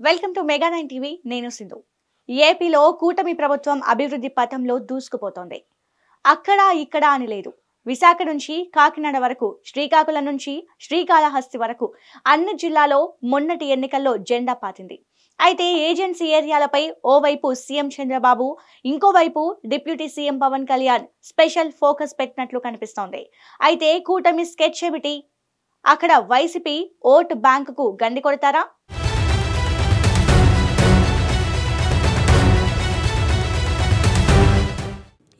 Welcome to mega 9 TV. నేను సింధు. ఏపీలో కూటమి ప్రభుత్వం అభివృద్ధి పథంలో దూసుకుపోతోంది. అక్కడ ఇక్కడ అని లేదు. విశాఖ నుంచి కాకినాడ వరకు, శ్రీకాకుళం నుంచి శ్రీకాళహస్తి వరకు అన్ని జిల్లాలో మొన్నటి ఎన్నికల్లో జెండా పాతింది. అయితే ఏజెన్సీ ఏరియాలపై ఓవైపు సీఎం చంద్రబాబు, ఇంకోవైపు deputy CM Pawan Kalyan special focus పెట్టినట్లు కనిపిస్తోంది. అయితే కూటమి స్కెచ్ ఏమిటి? అక్కడ వైసీపీ ఓటు బ్యాంకుకు గండి కొడతారా?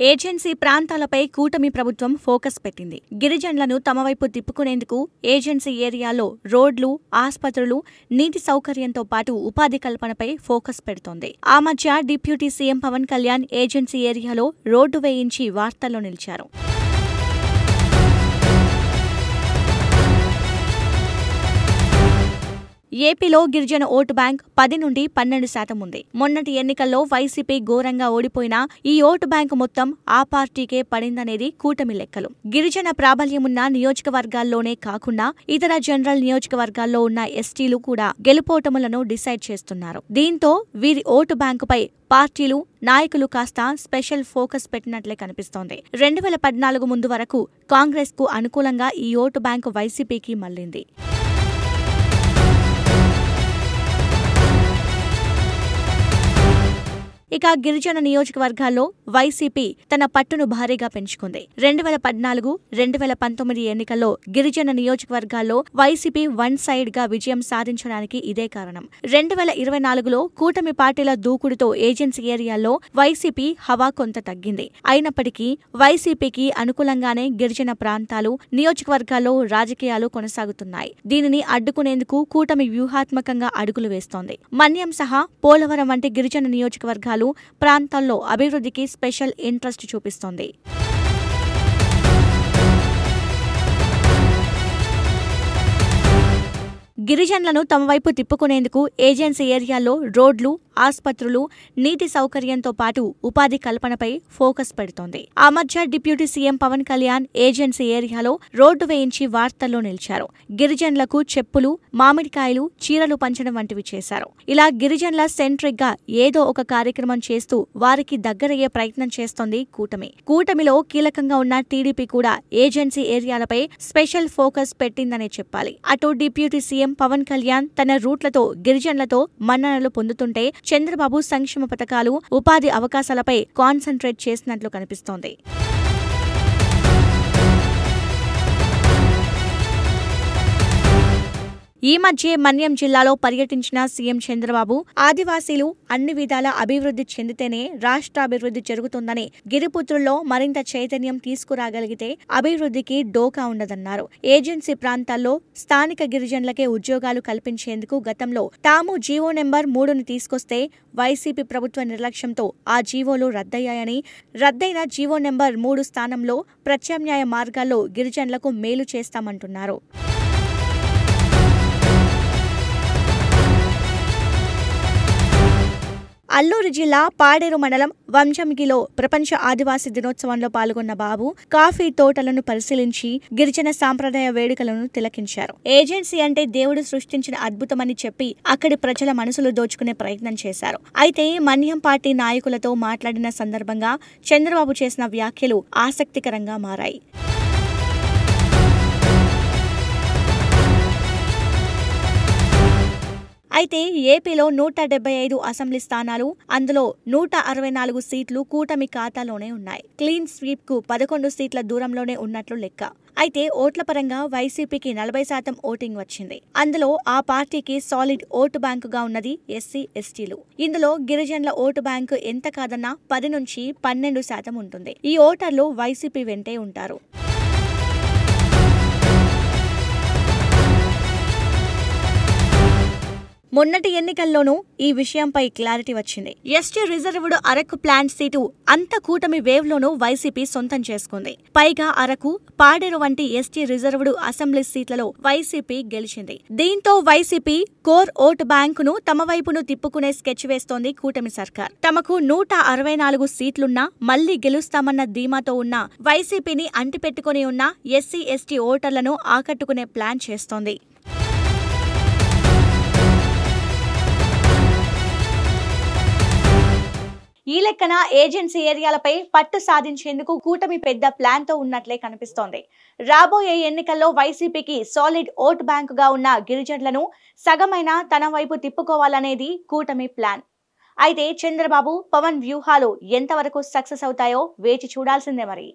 ఏజెన్సీ ప్రాంతాలపై కూటమి ప్రభుత్వం ఫోకస్ పెట్టింది. గిరిజనులను తమ వైపు తిప్పుకునేందుకు ఏజెన్సీ ఏరియాలో రోడ్లు, ఆస్పత్రులు, నీటి సౌకర్యంతో పాటు ఉపాధి కల్పనపై ఫోకస్ పెడుతోంది. ఆ మధ్య deputy CM Pawan Kalyan agency ఏరియాలో రోడ్డు వేయించి వార్తల్లో నిలిచారు. ఏపీలో గిరిజన ఓటు బ్యాంక్ 10 నుండి 12% ఉంది. మొన్నటి ఎన్నికల్లో వైసీపీ ఘోరంగా ఓడిపోయినా ఈ ఓటు బ్యాంకు మొత్తం ఆ పార్టీకే పడిందనేది కూటమి లెక్కలు. గిరిజన ప్రాబల్యమున్న నియోజకవర్గాల్లోనే కాకుండా ఇతర జనరల్ నియోజకవర్గాల్లో ఉన్న ఎస్టీలు కూడా గెలుపోటములను డిసైడ్ చేస్తున్నారు. దీంతో వీరి ఓటు బ్యాంకుపై పార్టీలు, నాయకులు కాస్త స్పెషల్ ఫోకస్ పెట్టినట్లే కనిపిస్తోంది. 2014 ముందు వరకు కాంగ్రెస్ కు అనుకూలంగా ఈ ఓటు బ్యాంకు వైసీపీకి మళ్లింది. ఇక గిరిజన నియోజకవర్గాల్లో వైసీపీ తన పట్టును భారీగా పెంచుకుంది. 2014, 2019 ఎన్నికల్లో గిరిజన నియోజకవర్గాల్లో వైసీపీ వన్ సైడ్ గా విజయం సాధించడానికి ఇదే కారణం. 2024లో కూటమి పార్టీల దూకుడుతో ఏజెన్సీ ఏరియాల్లో వైసీపీ హవా కొంత తగ్గింది. అయినప్పటికీ వైసీపీకి అనుకూలంగానే గిరిజన ప్రాంతాలు, నియోజకవర్గాల్లో రాజకీయాలు కొనసాగుతున్నాయి. దీనిని అడ్డుకునేందుకు కూటమి వ్యూహాత్మకంగా అడుగులు వేస్తోంది. మన్యం సహా పోలవరం వంటి గిరిజన నియోజకవర్గాలు ప్రాంతాల్లో అభివృద్ధికి స్పెషల్ ఇంట్రెస్ట్ చూపిస్తోంది. గిరిజనులను తమ వైపు తిప్పుకునేందుకు ఏజెన్సీ ఏరియాల్లో రోడ్లు, ఆస్పత్రులు, నీటి సౌకర్యంతో పాటు ఉపాధి కల్పనపై ఫోకస్ పెడుతోంది. ఆ మధ్య deputy CM Pawan Kalyan agency ఏరియాలో రోడ్డు వేయించి వార్తల్లో నిలిచారు. గిరిజనులకు చెప్పులు, మామిడికాయలు, చీరలు పంచడం వంటివి చేశారు. ఇలా గిరిజనుల సెంట్రిక్ గా ఏదో ఒక కార్యక్రమం చేస్తూ వారికి దగ్గరయ్యే ప్రయత్నం చేస్తోంది కూటమి. కూటమిలో కీలకంగా ఉన్న టీడీపీ కూడా ఏజెన్సీ ఏరియాలపై స్పెషల్ ఫోకస్ పెట్టిందనే చెప్పాలి. అటు డిప్యూటీ సీఎం పవన్ కళ్యాణ్ తన రూట్లతో గిరిజనులతో మన్ననలు పొందుతుంటే చంద్రబాబు సంక్షేమ పథకాలు, ఉపాధి అవకాశాలపై కాన్సంట్రేట్ చేసినట్లు కనిపిస్తోంది. ఈ మధ్య మన్యం జిల్లాలో పర్యటించిన సీఎం చంద్రబాబు ఆదివాసీలు అన్ని విధాల అభివృద్ధి చెందితేనే రాష్ట్రాభివృద్ధి జరుగుతుందని, గిరిపుత్రుల్లో మరింత చైతన్యం తీసుకురాగలిగితే అభివృద్ధికి డోకా ఉండదన్నారు. ఏజెన్సీ ప్రాంతాల్లో స్థానిక గిరిజనులకే ఉద్యోగాలు కల్పించేందుకు గతంలో తాము జీవో నెంబర్ 3ని తీసుకొస్తే వైసీపీ ప్రభుత్వ నిర్లక్ష్యంతో ఆ జీవోలు రద్దయ్యాయని, రద్దయిన జీవో నెంబర్ 3 స్థానంలో ప్రత్యామ్నాయ మార్గాల్లో గిరిజనులకు మేలు చేస్తామంటున్నారు. అల్లూరు జిల్లా పాడేరు మండలం వంజంగిలో ప్రపంచ ఆదివాసీ దినోత్సవంలో పాల్గొన్న బాబు కాఫీ తోటలను పరిశీలించి గిరిజన సాంప్రదాయ వేడుకలను తిలకించారు. ఏజెన్సీ అంటే దేవుడు సృష్టించిన అద్భుతమని చెప్పి అక్కడి ప్రజల మనసులు దోచుకునే ప్రయత్నం చేశారు. అయితే మన్యం పార్టీ నాయకులతో మాట్లాడిన సందర్భంగా చంద్రబాబు చేసిన వ్యాఖ్యలు ఆసక్తికరంగా మారాయి. అయితే ఏపీలో 175 అసెంబ్లీ స్థానాలు, అందులో 164 సీట్లు కూటమి ఖాతాలోనే ఉన్నాయి. క్లీన్ స్వీప్ కు 11 సీట్ల దూరంలోనే ఉన్నట్లు లెక్క. అయితే ఓట్ల పరంగా వైసీపీకి 40% ఓటింగ్ వచ్చింది. అందులో ఆ పార్టీకి సాలిడ్ ఓటు బ్యాంకుగా ఉన్నది ఎస్సీ, ఎస్టీలు. ఇందులో గిరిజనుల ఓటు బ్యాంకు ఎంత కాదన్నా 10 నుంచి 12% ఉంటుంది. ఈ ఓటర్లు వైసీపీ వెంటే ఉంటారు. మొన్నటి ఎన్నికల్లోనూ ఈ విషయంపై క్లారిటీ వచ్చింది. ST reserved Araku plant seat అంత కూటమి వేవ్ లోనూ వైసీపీ సొంతం చేసుకుంది. పైగా అరకు, పాడేరు వంటి ఎస్టీ రిజర్వ్డ్ అసెంబ్లీ సీట్లలో వైసీపీ గెలిచింది. దీంతో వైసీపీ కోర్ ఓటు బ్యాంకును తమ వైపును తిప్పుకునే స్కెచ్ వేస్తోంది కూటమి సర్కార్. తమకు 164 సీట్లున్నా మళ్లీ గెలుస్తామన్న ధీమాతో ఉన్న వైసీపీని అంటిపెట్టుకుని ఉన్న ఎస్సీ, ఎస్టీ ఓటర్లను ఆకట్టుకునే ప్లాన్ చేస్తోంది. ఈ లెక్కన ఏజెన్సీ ఏరియాలపై పట్టు సాధించేందుకు కూటమి పెద్ద ప్లాన్ తో ఉన్నట్లే కనిపిస్తోంది. రాబోయే ఎన్నికల్లో వైసీపీకి సాలిడ్ ఓట్ బ్యాంకుగా ఉన్న గిరిజనులను సగమైన తన వైపు తిప్పుకోవాలనేది కూటమి ప్లాన్. అయితే చంద్రబాబు, పవన్ వ్యూహాలు ఎంతవరకు సక్సెస్ అవుతాయో వేచి చూడాల్సిందే మరి.